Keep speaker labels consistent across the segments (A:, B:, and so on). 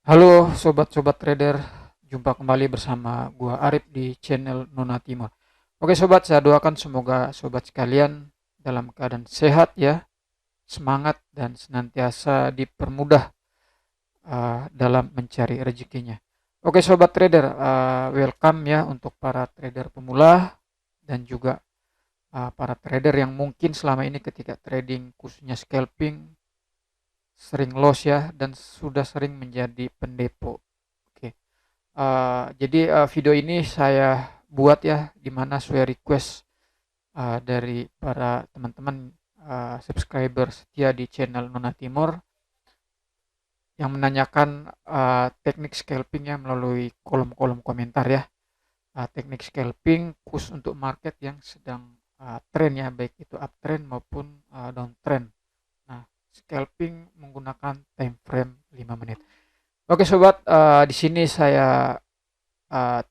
A: Halo sobat-sobat trader, jumpa kembali bersama gua Arif di channel Nona Timur. Oke sobat, saya doakan semoga sobat sekalian dalam keadaan sehat ya, semangat dan senantiasa dipermudah dalam mencari rezekinya. Oke sobat trader, welcome ya untuk para trader pemula dan juga para trader yang mungkin selama ini ketika trading khususnya scalping sering loss ya dan sudah sering menjadi pendepo. Oke. Jadi video ini saya buat ya dimana sesuai request dari para teman-teman subscriber setia di channel Nona Timur yang menanyakan teknik scalping ya melalui kolom-kolom komentar ya. Teknik scalping khusus untuk market yang sedang trend ya, baik itu uptrend maupun downtrend. Nah, scalping menggunakan time frame 5 menit. Oke sobat, di sini saya uh,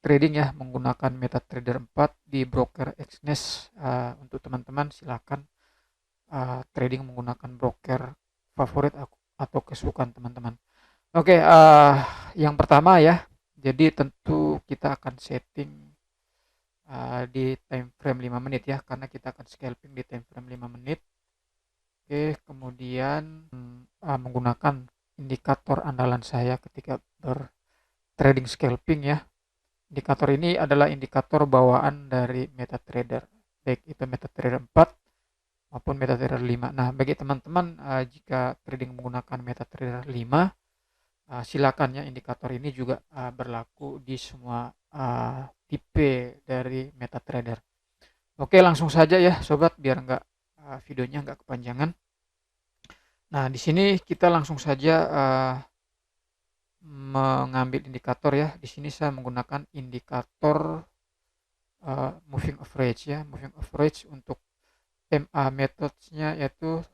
A: trading ya menggunakan MetaTrader 4 di broker Exness. Untuk teman-teman silakan trading menggunakan broker favorit atau kesukaan teman-teman. Oke, yang pertama ya, jadi tentu kita akan setting di time frame 5 menit ya, karena kita akan scalping di time frame 5 menit. Oke, kemudian menggunakan indikator andalan saya ketika bertrading scalping ya. Indikator ini adalah indikator bawaan dari MetaTrader, baik itu MetaTrader 4 maupun MetaTrader 5. Nah, bagi teman-teman jika trading menggunakan MetaTrader 5, silakan ya indikator ini juga berlaku di semua tipe dari MetaTrader. Oke, langsung saja ya sobat biar nggak videonya nggak kepanjangan. Nah, di sini kita langsung saja mengambil indikator ya. Di sini saya menggunakan indikator moving average ya. Moving average untuk MA methodnya yaitu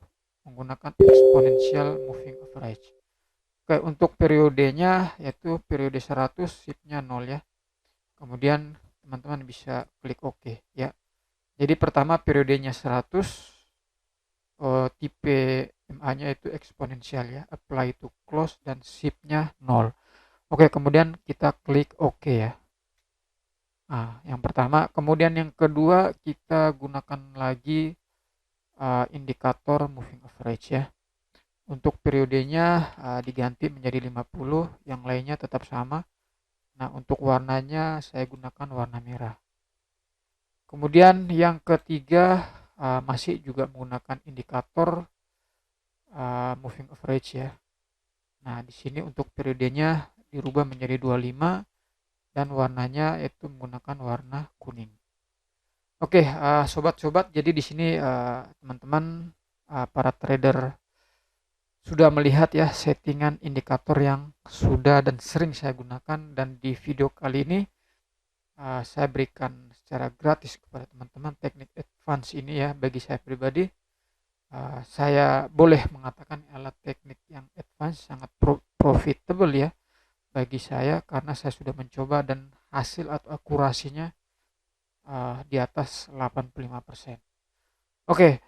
A: menggunakan exponential moving average. Oke, untuk periodenya yaitu periode 100, shiftnya 0 ya. Kemudian teman-teman bisa klik OK ya. Jadi pertama periodenya 100, tipe MA-nya itu eksponensial ya, apply to close dan shiftnya 0. Oke, kemudian kita klik OK ya. Nah, yang pertama, kemudian yang kedua kita gunakan lagi indikator moving average ya. Untuk periodenya diganti menjadi 50, yang lainnya tetap sama. Nah, untuk warnanya saya gunakan warna merah. Kemudian yang ketiga masih juga menggunakan indikator moving average ya. Nah, di sini untuk periodenya dirubah menjadi 25 dan warnanya itu menggunakan warna kuning. Oke, sobat-sobat, jadi di sini teman-teman para trader sudah melihat ya settingan indikator yang sudah dan sering saya gunakan, dan di video kali ini saya berikan secara gratis kepada teman-teman teknik advance ini ya. Bagi saya pribadi saya boleh mengatakan alat teknik yang advance sangat profitable ya bagi saya, karena saya sudah mencoba dan hasil atau akurasinya di atas 85%. Oke,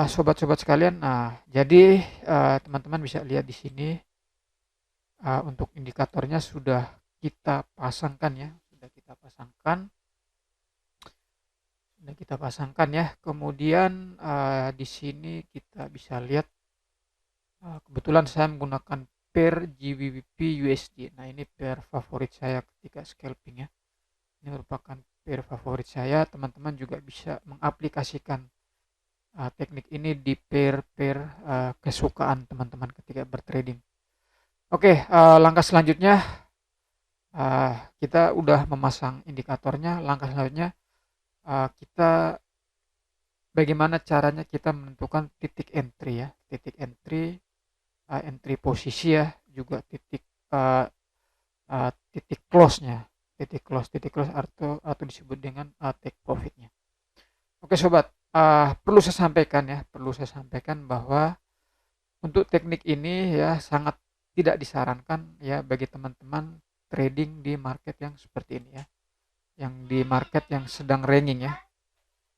A: sobat-sobat sekalian, nah jadi teman-teman bisa lihat di sini untuk indikatornya sudah kita pasangkan ya, sudah kita pasangkan ya. Kemudian di sini kita bisa lihat kebetulan saya menggunakan pair GBP USD. Nah, ini pair favorit saya ketika scalping ya. Ini merupakan pair favorit saya. Teman-teman juga bisa mengaplikasikan teknik ini di pair-pair kesukaan teman-teman ketika bertrading. Oke, langkah selanjutnya kita udah memasang indikatornya. Langkah selanjutnya kita bagaimana caranya kita menentukan titik entry ya, titik entry, entry posisi ya, juga titik close-nya, titik close atau disebut dengan take profit-nya. Oke sobat, perlu saya sampaikan bahwa untuk teknik ini ya sangat tidak disarankan ya bagi teman-teman trading di market yang seperti ini ya, yang di market yang sedang ranging ya.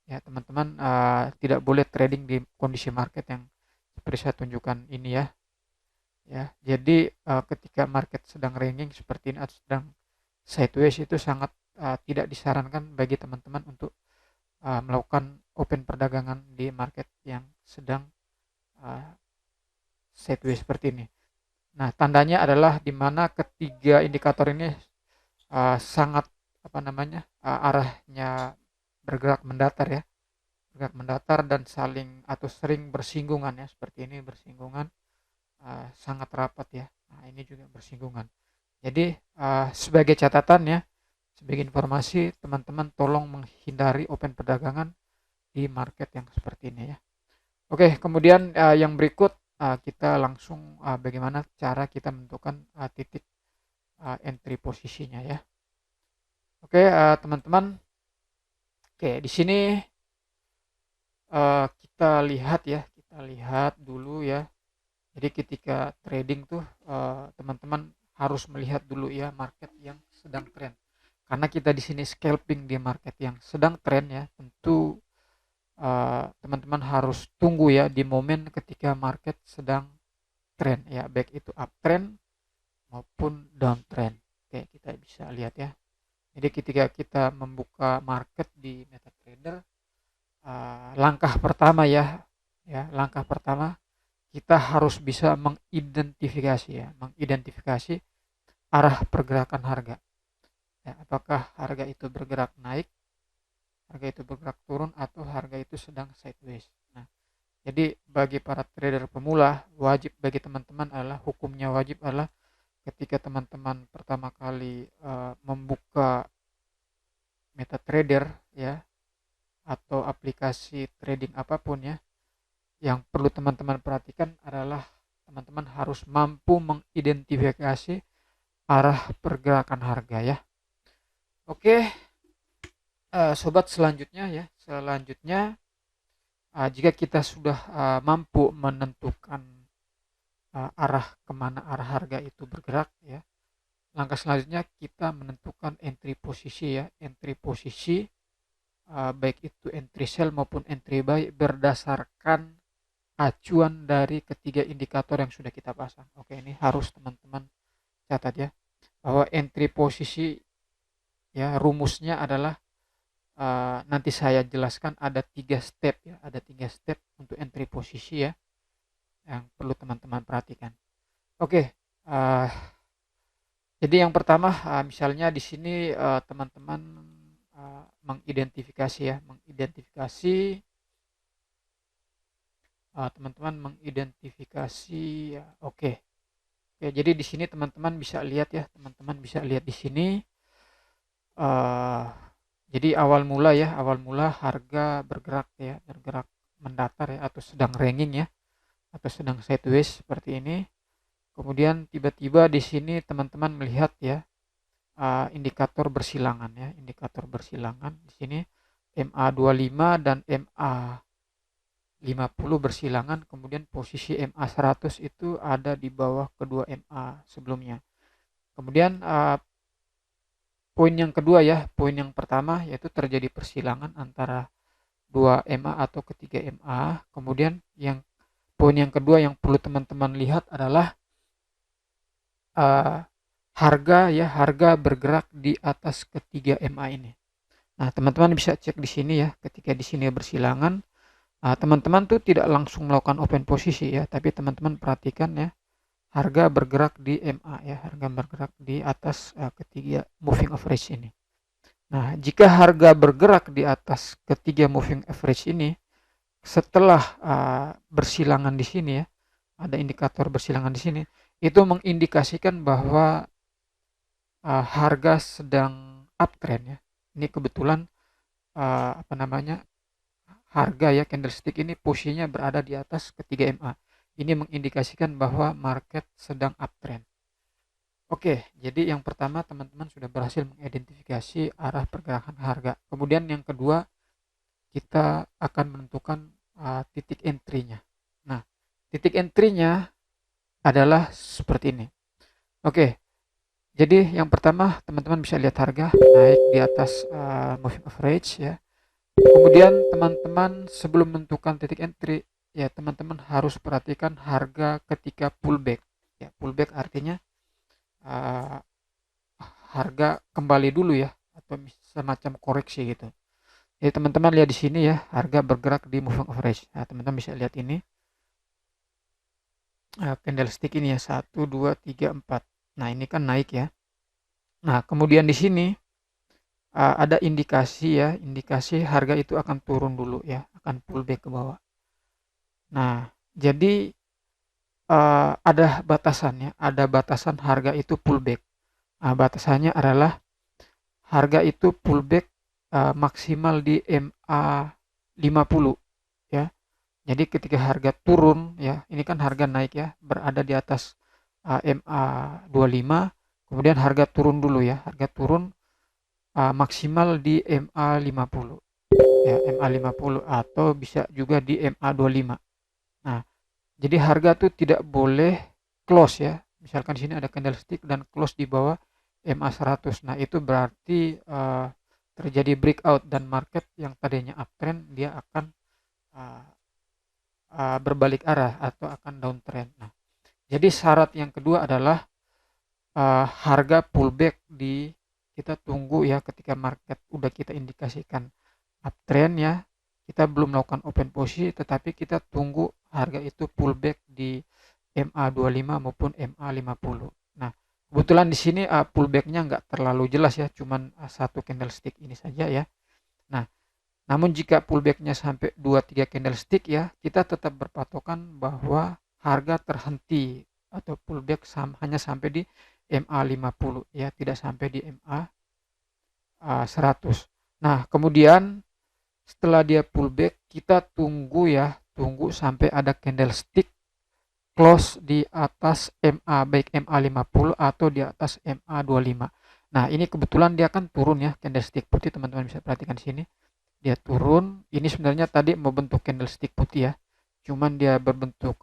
A: Ya teman-teman tidak boleh trading di kondisi market yang seperti saya tunjukkan ini ya. ya. Jadi ketika market sedang ranging seperti ini atau sedang sideways itu sangat tidak disarankan bagi teman-teman untuk melakukan open perdagangan di market yang sedang uh, sideways seperti ini. Nah, tandanya adalah di mana ketiga indikator ini sangat arahnya bergerak mendatar ya, bergerak mendatar dan saling atau sering bersinggungan ya, seperti ini bersinggungan sangat rapat ya. Nah, ini juga bersinggungan. Jadi sebagai catatan ya, sebagai informasi teman-teman tolong menghindari open perdagangan di market yang seperti ini ya. Oke, kemudian yang berikut kita langsung bagaimana cara kita menentukan titik entry posisinya ya. Oke, teman-teman. Oke, di sini kita lihat dulu ya. Jadi ketika trading tuh teman-teman harus melihat dulu ya market yang sedang tren. Karena kita di sini scalping di market yang sedang tren ya, tentu teman-teman harus tunggu ya di momen ketika market sedang tren ya, baik itu uptrend maupun downtrend. Oke, kita bisa lihat ya. Jadi ketika kita membuka market di MetaTrader, langkah pertama langkah pertama kita harus bisa mengidentifikasi arah pergerakan harga. Ya, apakah harga itu bergerak naik, harga itu bergerak turun, atau harga itu sedang sideways. Nah, jadi bagi para trader pemula, bagi teman-teman adalah hukumnya wajib adalah ketika teman-teman pertama kali membuka MetaTrader ya, atau aplikasi trading apapun ya, yang perlu teman-teman perhatikan adalah teman-teman harus mampu mengidentifikasi arah pergerakan harga ya. Oke, sobat, selanjutnya jika kita sudah mampu menentukan arah kemana arah harga itu bergerak ya, langkah selanjutnya kita menentukan entry posisi ya, baik itu entry sell maupun entry buy berdasarkan acuan dari ketiga indikator yang sudah kita pasang. Oke, ini harus teman-teman catat ya, bahwa entry posisi ya rumusnya adalah nanti saya jelaskan ada 3 step ya, ada 3 step untuk entry posisi ya, yang perlu teman-teman perhatikan. Oke, jadi yang pertama misalnya di sini teman-teman mengidentifikasi ya, ya. Oke. Oke, jadi di sini teman-teman bisa lihat di sini jadi awal mula harga bergerak mendatar ya, atau sedang ranging ya, atau sedang sideways seperti ini. Kemudian tiba-tiba di sini teman-teman melihat ya indikator bersilangan di sini MA25 dan MA50 bersilangan, kemudian posisi MA100 itu ada di bawah kedua MA sebelumnya. Kemudian poin yang pertama yaitu terjadi persilangan antara 2 MA atau ketiga MA. Kemudian poin yang kedua yang perlu teman-teman lihat adalah harga bergerak di atas ketiga MA ini. Nah, teman-teman bisa cek di sini ya, ketika di sini bersilangan, teman-teman tuh tidak langsung melakukan open posisi ya, tapi teman-teman perhatikan ya, harga bergerak di MA ya, harga bergerak di atas ketiga moving average ini. Nah, jika harga bergerak di atas ketiga moving average ini, setelah bersilangan di sini ya, ada indikator bersilangan di sini, itu mengindikasikan bahwa harga sedang uptrend ya. Ini kebetulan harga ya, candlestick ini posisinya berada di atas ketiga MA. Ini mengindikasikan bahwa market sedang uptrend. Oke, jadi yang pertama teman-teman sudah berhasil mengidentifikasi arah pergerakan harga. Kemudian yang kedua, kita akan menentukan titik entry-nya. Nah, titik entry-nya adalah seperti ini. Oke, jadi yang pertama teman-teman bisa lihat harga naik di atas moving average ya. Kemudian teman-teman sebelum menentukan titik entry ya, teman-teman harus perhatikan harga ketika pullback. Ya, pullback artinya uh, harga kembali dulu ya, atau semacam koreksi gitu. Jadi teman-teman lihat di sini ya, harga bergerak di moving average. Nah, teman-teman bisa lihat ini candlestick ini ya, 1 2 3 4. Nah, ini kan naik ya. Nah, kemudian di sini ada indikasi ya, indikasi harga itu akan turun dulu ya, akan pullback ke bawah. Nah, jadi ada batasannya, ada batasan harga itu pullback. Nah, batasannya adalah harga itu pullback maksimal di MA 50 ya. Jadi ketika harga turun ya, ini kan harga naik ya, berada di atas MA 25, kemudian harga turun dulu ya, harga turun maksimal di MA 50 ya, MA 50 atau bisa juga di MA 25. Nah, jadi harga tuh tidak boleh close ya. Misalkan di sini ada candlestick dan close di bawah MA 100. Nah, itu berarti terjadi breakout dan market yang tadinya uptrend dia akan uh, berbalik arah atau akan downtrend. Nah, jadi syarat yang kedua adalah harga pullback di kita tunggu ya, ketika market udah kita indikasikan uptrend ya, kita belum melakukan open posisi tetapi kita tunggu harga itu pullback di MA25 maupun MA50. Nah, kebetulan di sini pullbacknya nggak terlalu jelas ya, cuman satu candlestick ini saja ya. Nah, namun jika pullbacknya sampai 2-3 candlestick ya, kita tetap berpatokan bahwa harga terhenti atau pullback hanya sampai di MA50 ya, tidak sampai di MA 100. Nah, kemudian setelah dia pullback, kita tunggu ya, tunggu sampai ada candlestick close di atas MA, baik MA50 atau di atas MA25. Nah, ini kebetulan dia kan turun ya, candlestick putih, teman-teman bisa perhatikan sini. Dia turun, ini sebenarnya tadi mau bentuk candlestick putih ya, cuman dia berbentuk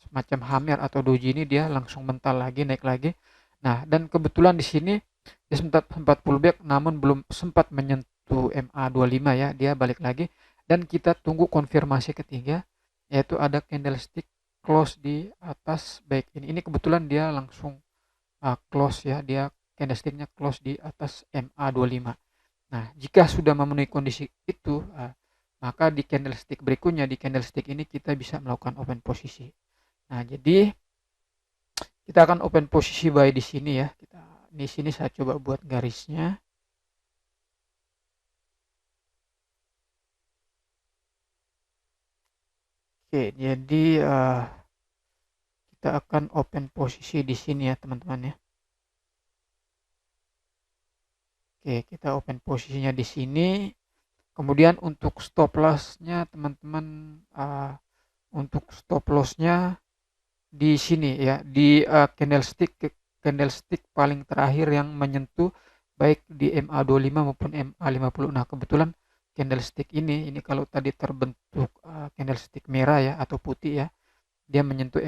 A: semacam hammer atau doji, ini dia langsung mental lagi, naik lagi. Nah, dan kebetulan di sini dia sempat pullback namun belum sempat menyentuh MA25 ya, dia balik lagi dan kita tunggu konfirmasi ketiga, yaitu ada candlestick close di atas baik ini. Ini kebetulan dia langsung close ya, dia candlesticknya close di atas MA25. Nah, jika sudah memenuhi kondisi itu, maka di candlestick berikutnya, di candlestick ini kita bisa melakukan open posisi. Nah, jadi kita akan open posisi buy di sini ya. Di sini saya coba buat garisnya. Oke, jadi kita akan open posisi di sini ya, teman-teman ya. Oke, kita open posisinya di sini. Kemudian untuk stop loss-nya, teman-teman, untuk stop loss-nya di sini ya, di candlestick paling terakhir yang menyentuh baik di MA25 maupun MA50. Nah, kebetulan candlestick ini kalau tadi terbentuk candlestick merah ya atau putih ya, dia menyentuh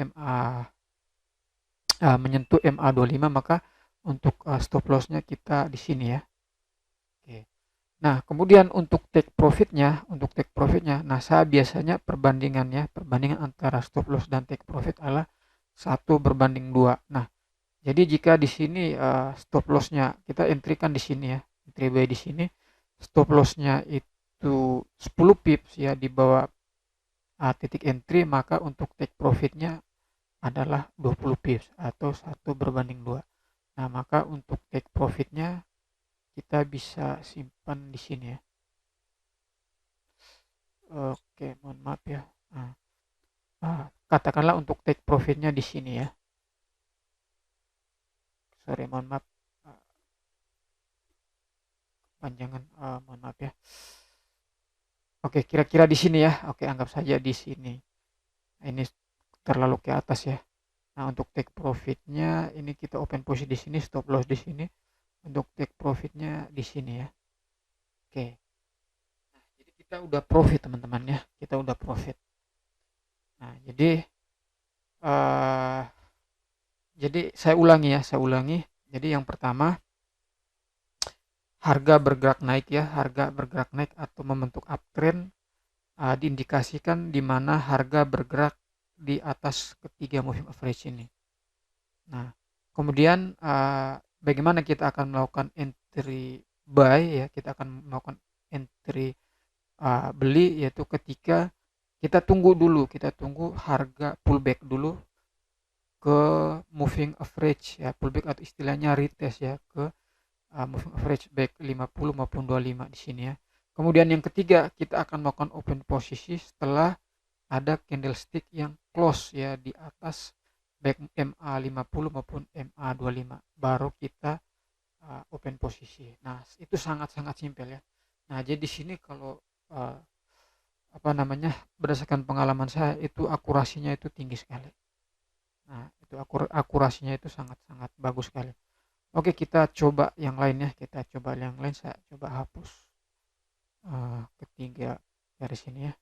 A: MA25, maka untuk stop loss-nya kita di sini ya. Oke. Nah, kemudian untuk take profitnya, nah saya biasanya perbandingan antara stop loss dan take profit adalah 1:2. Nah, jadi jika di sini stop loss-nya kita entry kan di sini ya, entry buy di sini, stop loss-nya itu 10 pips ya di bawah titik entry, maka untuk take profitnya adalah 20 pips atau 1:2. Nah, maka untuk take profitnya kita bisa simpan di sini ya. Oke, mohon maaf ya. Katakanlah untuk take profitnya di sini ya. Sorry, mohon maaf. Panjangan, mohon maaf ya. Oke, kira-kira di sini ya. Oke, anggap saja di sini. Ini terlalu ke atas ya. Nah, untuk take profitnya ini kita open posisi di sini, stop loss di sini. Untuk take profitnya di sini ya. Oke. Nah, jadi kita udah profit teman-teman ya. Kita udah profit. Nah, jadi saya ulangi. Jadi yang pertama, harga bergerak naik ya, harga bergerak naik atau membentuk uptrend diindikasikan di mana harga bergerak di atas ketiga moving average ini. Nah, kemudian bagaimana kita akan melakukan entry buy ya, kita akan melakukan entry beli, yaitu ketika kita tunggu harga pullback dulu ke moving average ya, pullback atau istilahnya retest ya ke moving average baik 50 maupun 25 di sini ya. Kemudian yang ketiga, kita akan melakukan open posisi setelah ada candlestick yang close ya di atas baik MA50 maupun MA25, baru kita open posisi. Nah, itu sangat-sangat simpel ya. Nah, jadi di sini kalau uh, apa namanya, berdasarkan pengalaman saya itu akurasinya itu tinggi sekali. Nah, itu akurasinya itu sangat-sangat bagus sekali. Oke, kita coba yang lain ya. Kita coba yang lain. Saya coba hapus ketiga garis ini ya.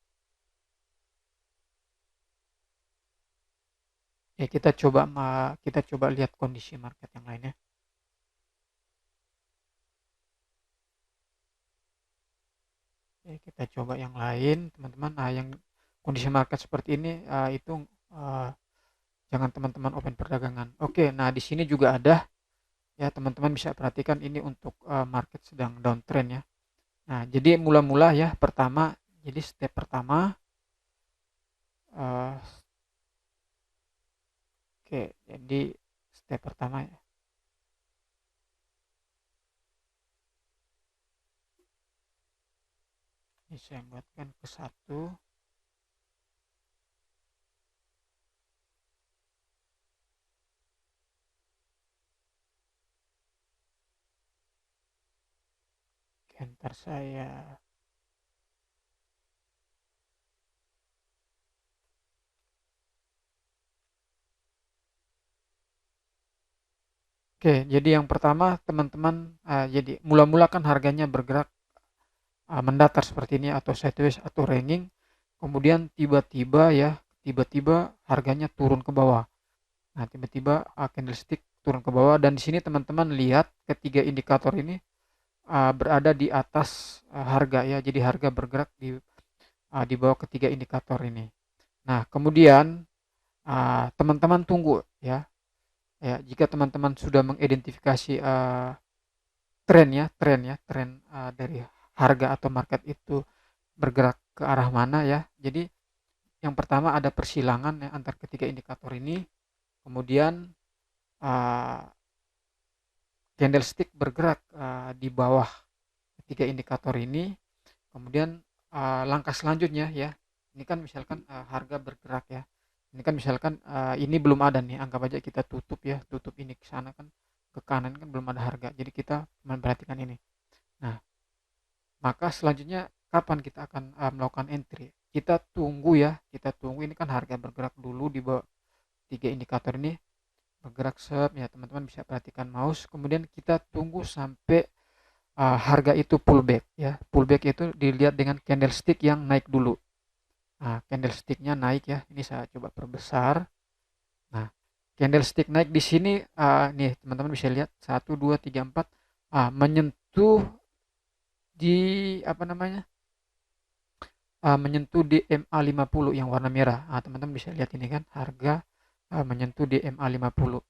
A: Ya, kita coba lihat kondisi market yang lainnya. Oke, kita coba yang lain, teman-teman. Nah, yang kondisi market seperti ini itu uh, jangan teman-teman open perdagangan. Oke, nah di sini juga ada ya, teman-teman bisa perhatikan ini untuk market sedang downtrend ya. Nah, jadi mula-mula ya, pertama, jadi step pertama, uh, oke, jadi step pertama ya. Ini saya buatkan ke satu. Oke, ntar saya. Oke, jadi yang pertama teman-teman, jadi mula-mula kan harganya bergerak mendatar seperti ini atau sideways atau ranging, kemudian tiba-tiba ya, tiba-tiba harganya turun ke bawah. Nah, tiba-tiba candlestick turun ke bawah, dan di sini teman-teman lihat ketiga indikator ini berada di atas harga ya. Jadi harga bergerak di bawah ketiga indikator ini. Nah, kemudian teman-teman tunggu ya. Ya, jika teman-teman sudah mengidentifikasi tren dari harga atau market itu bergerak ke arah mana ya. Jadi yang pertama ada persilangan ya antar ketiga indikator ini. Kemudian uh, candlestick bergerak di bawah ketiga indikator ini. Kemudian langkah selanjutnya ya, ini kan misalkan harga bergerak ya. Ini kan misalkan ini belum ada nih, anggap aja kita tutup ya, tutup ini ke sana kan, ke kanan kan belum ada harga. Jadi kita memperhatikan ini. Nah, maka selanjutnya kapan kita akan melakukan entry? Kita tunggu ya, kita tunggu ini kan harga bergerak dulu di bawah tiga indikator ini, bergerak ya, teman-teman bisa perhatikan mouse. Kemudian kita tunggu sampai harga itu pullback ya. Pullback itu dilihat dengan candlestick yang naik dulu. Nah, candlesticknya naik ya. Ini saya coba perbesar. Nah, candlestick naik di sini nih teman-teman bisa lihat 1 2 3 4 menyentuh di apa namanya? Menyentuh di MA50 yang warna merah. Teman-teman bisa lihat ini kan harga menyentuh di MA50.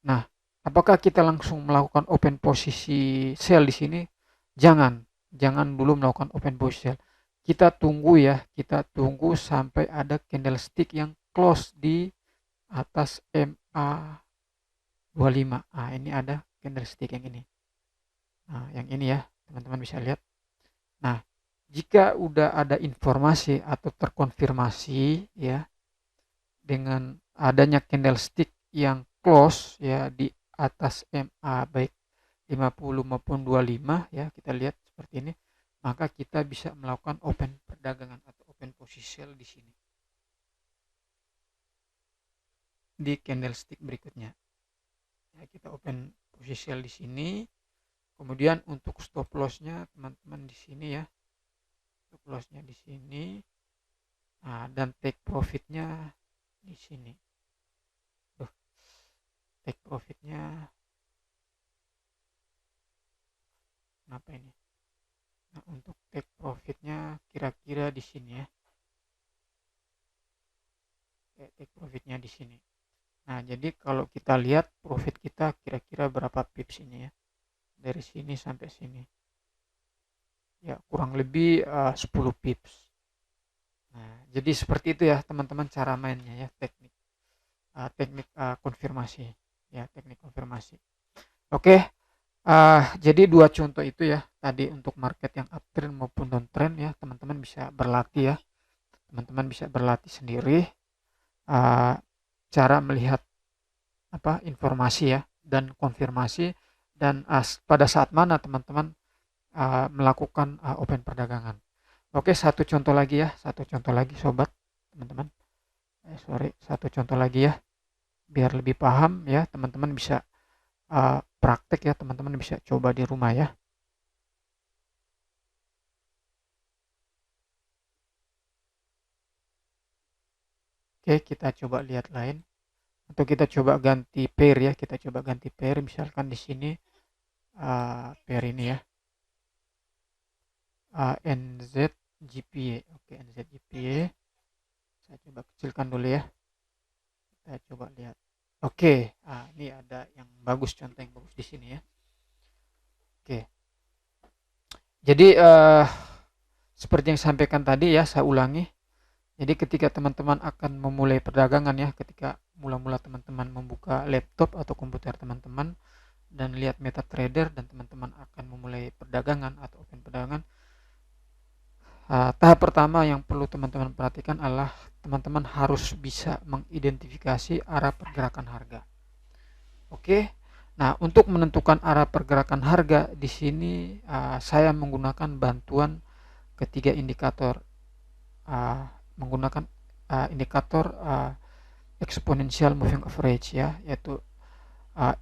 A: Nah, apakah kita langsung melakukan open posisi sell di sini? Jangan, jangan dulu melakukan open posisi sell. Kita tunggu ya, kita tunggu sampai ada candlestick yang close di atas MA25. Ini ada candlestick yang ini. Nah, yang ini ya, teman-teman bisa lihat. Nah, jika udah ada informasi atau terkonfirmasi ya dengan adanya candlestick yang close ya di atas MA baik 50 maupun 25 ya, kita lihat seperti ini, maka kita bisa melakukan open perdagangan atau open position di sini di candlestick berikutnya. Ya, kita open position di sini. Kemudian untuk stop lossnya teman-teman di sini ya, stop lossnya di sini. Dan take profitnya di sini. Take profitnya kenapa ini? Nah, untuk take profitnya kira-kira di sini ya. Take profitnya di sini. Nah, jadi kalau kita lihat profit kita kira-kira berapa pips ini ya. Dari sini sampai sini. Ya, kurang lebih 10 pips. Nah, jadi seperti itu ya teman-teman cara mainnya ya, teknik konfirmasi. Ya, teknik konfirmasi. Oke, jadi dua contoh itu ya tadi untuk market yang uptrend maupun downtrend ya, teman-teman bisa berlatih ya. Teman-teman bisa berlatih sendiri cara melihat informasi ya dan konfirmasi dan pada saat mana teman-teman melakukan open perdagangan. Oke, satu contoh lagi ya, satu contoh lagi sobat, teman-teman. Satu contoh lagi ya, biar lebih paham ya, teman-teman bisa praktek ya, teman-teman bisa coba di rumah ya. Oke, kita coba lihat lain. Atau kita coba ganti pair ya, kita coba ganti pair. Misalkan di sini pair ini ya, NZGPY. Oke, NZGPY. Saya coba kecilkan dulu ya. Kita coba lihat. Oke, ini ada yang bagus, contoh yang bagus di sini ya. Oke. Jadi seperti yang saya sampaikan tadi ya, saya ulangi. Jadi ketika teman-teman akan memulai perdagangan ya, ketika mula-mula teman-teman membuka laptop atau komputer teman-teman dan lihat MetaTrader dan teman-teman akan memulai perdagangan atau open perdagangan, tahap pertama yang perlu teman-teman perhatikan adalah teman-teman harus bisa mengidentifikasi arah pergerakan harga. Oke. Nah, untuk menentukan arah pergerakan harga di sini saya menggunakan bantuan ketiga indikator, menggunakan indikator exponential moving average ya, yaitu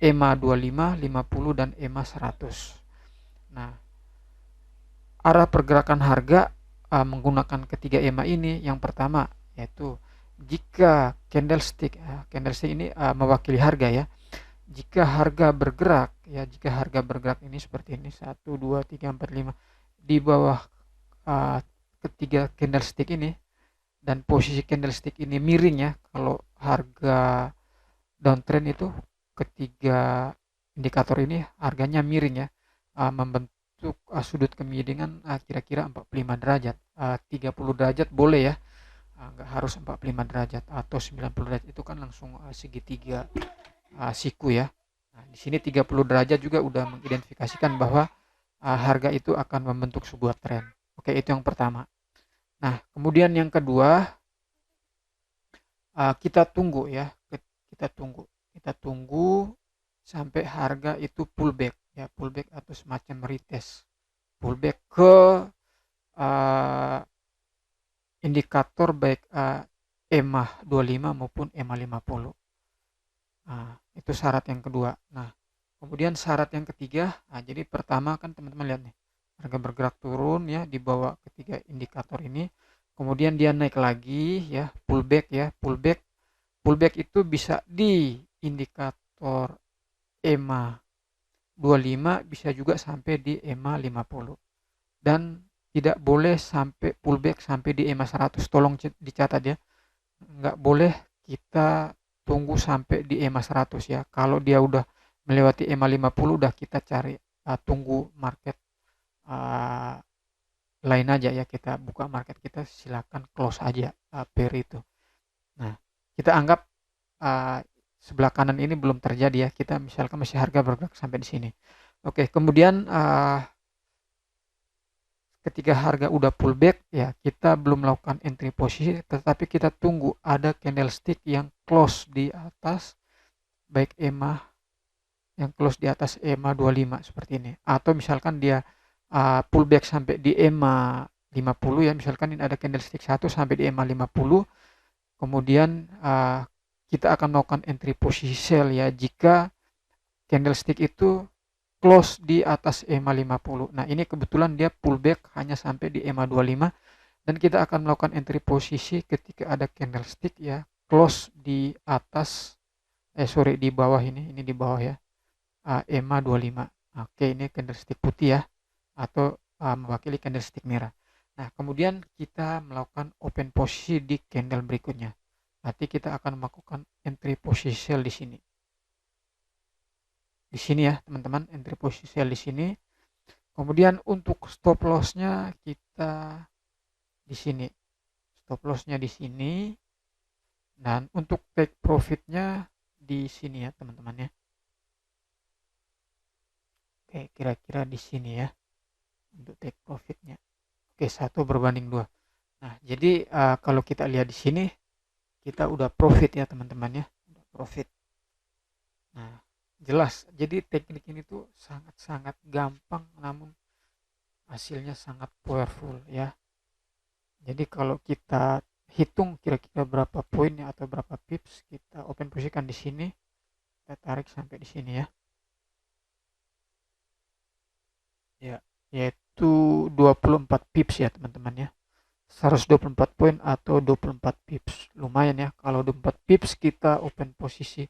A: EMA 25, 50 dan EMA 100. Nah, arah pergerakan harga menggunakan ketiga EMA ini, yang pertama yaitu jika candlestick ini mewakili harga ya. Jika harga bergerak ya, jika harga bergerak ini seperti ini 1 2 3 4 5 di bawah ketiga candlestick ini dan posisi candlestick ini miring ya, kalau harga downtrend itu ketiga indikator ini harganya miring ya, membentuk sudut kemiringan kira-kira 45 derajat, 30 derajat boleh ya, nggak harus 45 derajat atau 90 derajat, itu kan langsung segitiga siku ya. Nah, di sini 30 derajat juga udah mengidentifikasikan bahwa harga itu akan membentuk sebuah tren. Oke, itu yang pertama. Nah, kemudian yang kedua, kita tunggu ya, kita tunggu sampai harga itu pullback ya, pullback atau semacam retest, pullback ke indikator baik EMA 25 maupun EMA 50. Nah, itu syarat yang kedua. Nah, kemudian syarat yang ketiga, jadi pertama kan teman-teman lihat nih, harga bergerak turun ya di bawah ketiga indikator ini, kemudian dia naik lagi ya, pullback ya, pullback itu bisa di indikator EMA 25, bisa juga sampai di EMA 50, dan tidak boleh sampai pullback sampai di EMA 100. Tolong dicatat ya, nggak boleh kita tunggu sampai di EMA 100 ya. Kalau dia udah melewati EMA 50, udah kita cari tunggu market lain aja ya, kita buka market, kita silakan close aja pair itu. Nah, kita anggap sebelah kanan ini belum terjadi ya, kita misalkan masih harga bergerak sampai di sini. Oke, kemudian ketika harga udah pullback ya, kita belum melakukan entry posisi, tetapi kita tunggu ada candlestick yang close di atas baik EMA, yang close di atas EMA 25 seperti ini, atau misalkan dia pullback sampai di EMA 50 ya, misalkan ini ada candlestick 1 sampai di EMA 50, kemudian kita akan melakukan entry posisi sell ya jika candlestick itu close di atas EMA 50. Nah, ini kebetulan dia pullback hanya sampai di EMA 25, dan kita akan melakukan entry posisi ketika ada candlestick ya close di atas di bawah ini di bawah ya, EMA 25. Oke, ini candlestick putih ya, atau mewakili candlestick merah. Nah, kemudian kita melakukan open posisi di candle berikutnya. Berarti kita akan melakukan entry posisi sell di sini. Di sini ya teman-teman, entry posisi sell di sini. Kemudian untuk stop lossnya kita di sini. Stop lossnya di sini. Dan untuk take profitnya di sini ya teman-teman ya. Oke, kira-kira di sini ya untuk take profitnya. Oke, 1/2. Nah, jadi kalau kita lihat di sini kita udah profit ya teman-teman ya, udah profit. Nah, jelas. Jadi teknik ini tuh sangat-sangat gampang namun hasilnya sangat powerful ya. Jadi kalau kita hitung kira-kira berapa poinnya atau berapa pips, kita open posisikan di sini, kita tarik sampai di sini ya. Ya, yaitu 24 pips ya teman-teman ya. 124 poin atau 24 pips. Lumayan ya, kalau 24 pips kita open posisi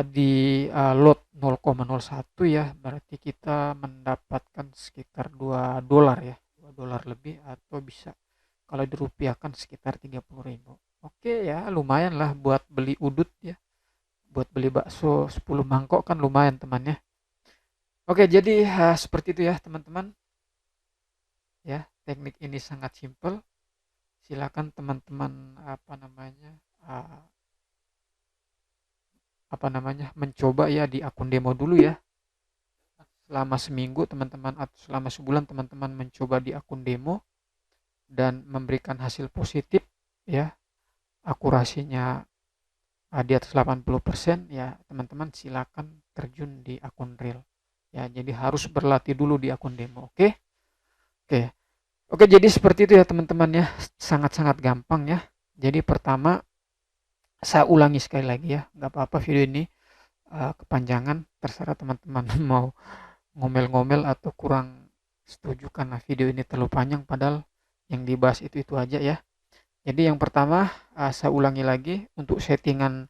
A: di lot 0,01 ya, berarti kita mendapatkan sekitar $2 ya, $2 lebih, atau bisa kalau dirupiahkan sekitar 30.000. Oke ya, lumayan lah buat beli udut ya, buat beli bakso 10 mangkok kan lumayan teman ya. Oke, jadi seperti itu ya teman-teman ya, teknik ini sangat simple. Silakan teman-teman uh, mencoba ya di akun demo dulu ya, selama seminggu teman-teman atau selama sebulan teman-teman mencoba di akun demo dan memberikan hasil positif ya, akurasinya di atas 80% ya teman-teman, silakan terjun di akun real ya. Jadi harus berlatih dulu di akun demo. Oke. Oke. Oke, jadi seperti itu ya teman-teman ya, sangat-sangat gampang ya. Jadi pertama saya ulangi sekali lagi ya, nggak apa-apa video ini kepanjangan, terserah teman-teman mau ngomel-ngomel atau kurang setuju karena video ini terlalu panjang, padahal yang dibahas itu aja ya. Jadi yang pertama saya ulangi lagi untuk settingan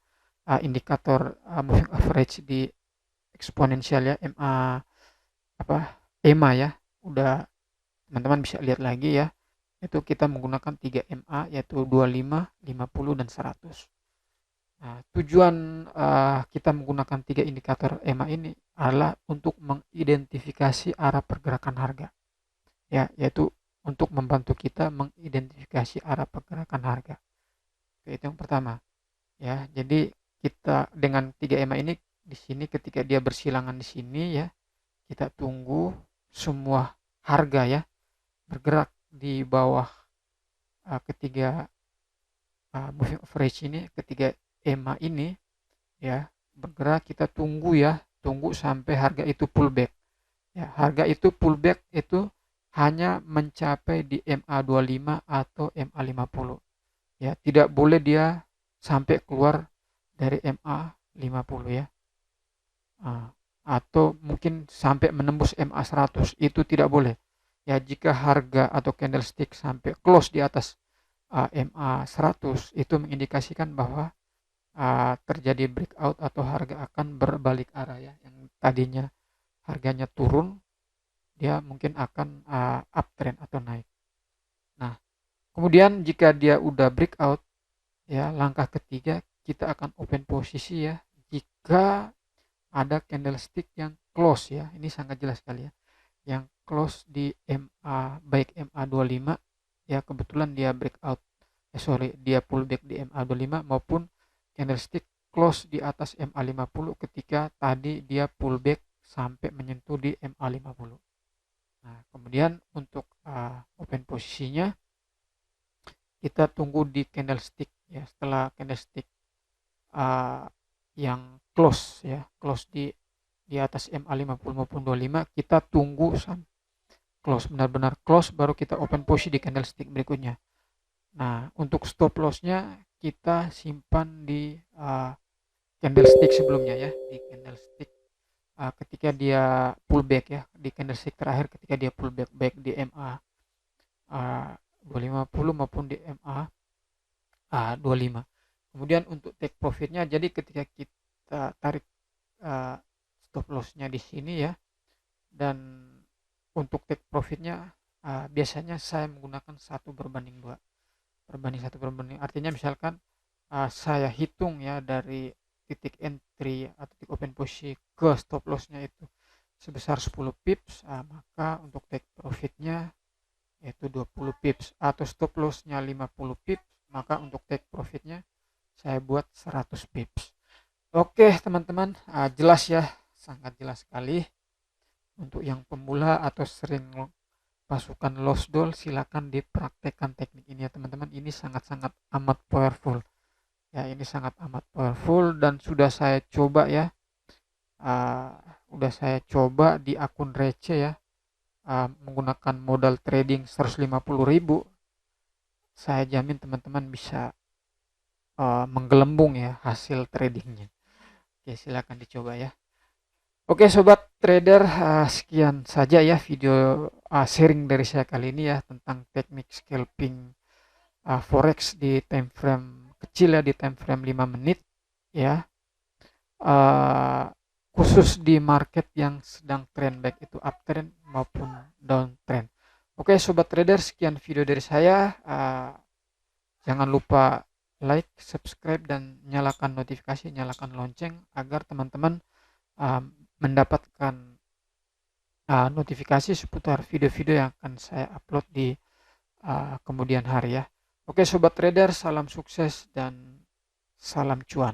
A: indikator moving average di eksponensial ya, EMA ya. Udah teman-teman bisa lihat lagi ya. Itu kita menggunakan 3 MA yaitu 25, 50 dan 100. Nah, tujuan kita menggunakan 3 indikator EMA ini adalah untuk mengidentifikasi arah pergerakan harga. Ya, yaitu untuk membantu kita mengidentifikasi arah pergerakan harga. Oke, itu yang pertama. Ya, jadi kita dengan 3 EMA ini di sini ketika dia bersilangan di sini ya, kita tunggu semua harga ya bergerak di bawah ketiga moving average ini, ketiga EMA ini ya bergerak, kita tunggu ya, tunggu sampai harga itu pullback ya. Harga itu pullback itu hanya mencapai di MA 25 atau MA 50 ya, tidak boleh dia sampai keluar dari MA 50 ya. Atau mungkin sampai menembus MA 100, itu tidak boleh ya. Jika harga atau candlestick sampai close di atas MA 100, itu mengindikasikan bahwa terjadi breakout atau harga akan berbalik arah ya. Yang tadinya harganya turun, dia mungkin akan uptrend atau naik. Nah, kemudian jika dia udah breakout ya, langkah ketiga kita akan open posisi ya jika ada candlestick yang close ya. Ini sangat jelas sekali ya, yang close di MA, baik MA 25 ya, kebetulan dia breakout dia pullback di MA 25, maupun candlestick close di atas MA 50 ketika tadi dia pullback sampai menyentuh di MA 50. Nah, kemudian untuk open posisinya kita tunggu di candlestick ya. Setelah candlestick yang close ya, close di atas MA 50 maupun 25, kita tunggu sampai close, benar-benar close, baru kita open posisi di candlestick berikutnya. Nah, untuk stop lossnya kita simpan di candlestick sebelumnya ya, di candlestick ketika dia pullback ya, di candlestick terakhir ketika dia pullback baik di MA 250 maupun di MA 25. Kemudian untuk take profitnya, jadi ketika kita tarik stop lossnya di sini ya, dan untuk take profitnya biasanya saya menggunakan 1/2, artinya misalkan saya hitung ya dari titik entry atau titik open posisi ke stop lossnya itu sebesar 10 pips, maka untuk take profitnya yaitu 20 pips, atau stop lossnya 50 pips, maka untuk take profitnya saya buat 100 pips. Oke teman-teman, jelas ya, sangat jelas sekali. Untuk yang pemula atau sering pasukan lost doll, silakan dipraktekkan teknik ini ya teman-teman. Ini sangat-sangat amat powerful ya, ini sangat amat powerful dan sudah saya coba ya, udah saya coba di akun receh ya, menggunakan modal trading 150.000. Saya jamin teman-teman bisa menggelembung ya hasil tradingnya. Oke, silakan dicoba ya. Oke sobat trader, sekian saja ya video sharing dari saya kali ini ya tentang teknik scalping forex di time frame kecil ya, di time frame 5 menit ya, khusus di market yang sedang trend baik itu uptrend maupun downtrend. Oke sobat trader, sekian video dari saya. Jangan lupa like, subscribe, dan nyalakan notifikasi, nyalakan lonceng agar teman-teman mendapatkan notifikasi seputar video-video yang akan saya upload di kemudian hari ya. Oke sobat trader, salam sukses dan salam cuan.